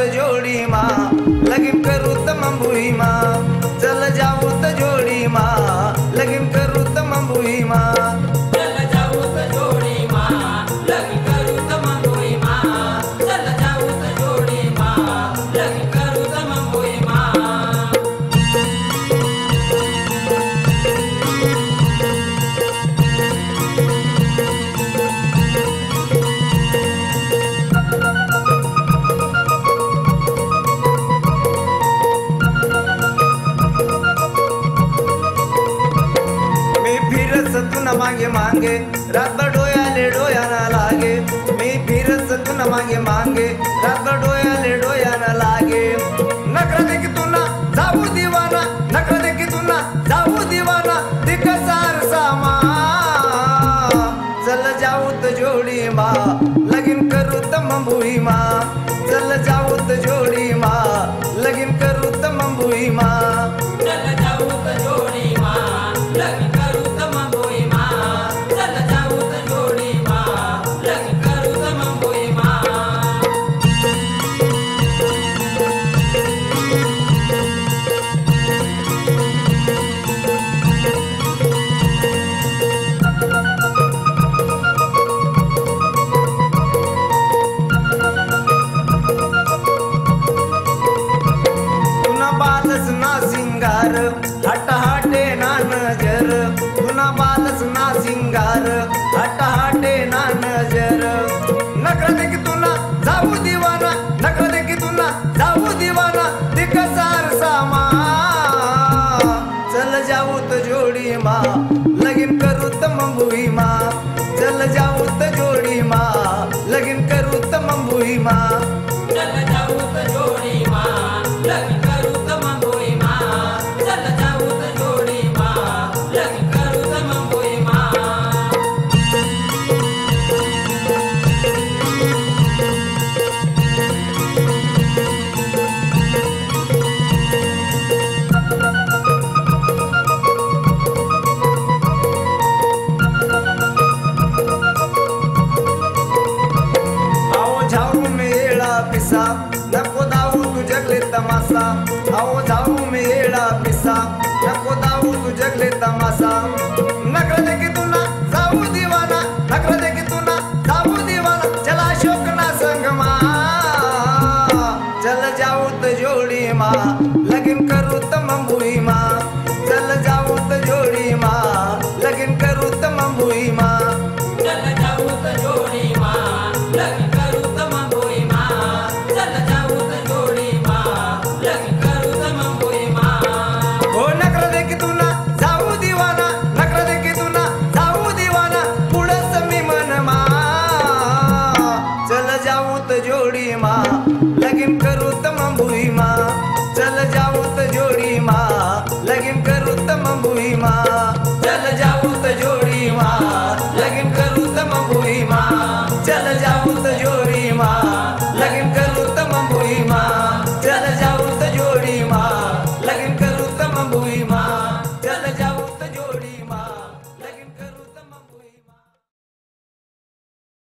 जोड़ी माँ लगिन करू तमबुई माँ चल जाऊ त जोड़ी माँ लगिन करू तमबुई माँ चल जाऊ त जोड़ी माँ लगिन करू तमबुई माँ चल जाऊ त जोड़ी माँ लगिन करू तमबुई माँ तुना मांगे मांगे रात डोयाले डोया ना लागे मी फिरस तुना मांगे मांगे रात डोयाले डोया ना लागे नखरा देखी तुना जाऊ दीवाना नखरा देखी तुना जाऊ दीवाना दिख सार सामा चल जाऊ त जोड़ी माँ लगिन करू तमबुई माँ चल जाऊ त जोड़ी माँ लगिन करू तमबुई माँ चल जाऊ त जोड़ी माँ लगिन करू तमबुई माँ चल जाऊ त जोड़ी माँ लगिन करू तमबुई माँ बालस ना सिंगार हट हटे ना नजर तुना बालस ना सिंगार हट हटे ना नजर नखरा देखी तुना जाऊ दीवाना नखरा देखी तुना जाऊ दीवाना दिख सार सामा चल जाऊ त जोड़ी माँ लगिन करू तमबुई माँ चल जाऊ त जोड़ी माँ लगिन करू तमबुई माँ चल जाऊ त जोड़ी माँ लगिन करू तमबुई माँ चल जाऊ त जोड़ी माँ लगिन करू तमबुई माँ आओ झाऊ में येड़ा पिसा नको दाऊ तू जगले तमासा आओ झाऊ में येड़ा पिसा नको दाऊ तू जगले तमासा नखरा देखी तुना जाऊ दीवाना नखरा देखी तुना जाऊ दीवाना चला अशोक ना संग माँ चल जाऊ त जोड़ी माँ लगिन करू तमबुई माँ चल जाऊ त जोड़ी माँ लगिन करू तमबुई माँ चल जाऊ त जोड़ी माँ लगिन करू तमबुई माँ चल जाऊ त जोड़ी माँ लगिन करू तमबुई माँ हो नखरा देखी तुना जाऊ दीवाना नखरा देखी तुना जाऊ दीवाना पुढं मी मन माँ चल जाऊ त जोड़ी माँ लगिन करू तमबुई माँ चल जाऊ त जोड़ी माँ लगिन करू तमबुई माँ चल जाऊ त जोड़ी माँ लगिन करू तमबुई माँ चल जा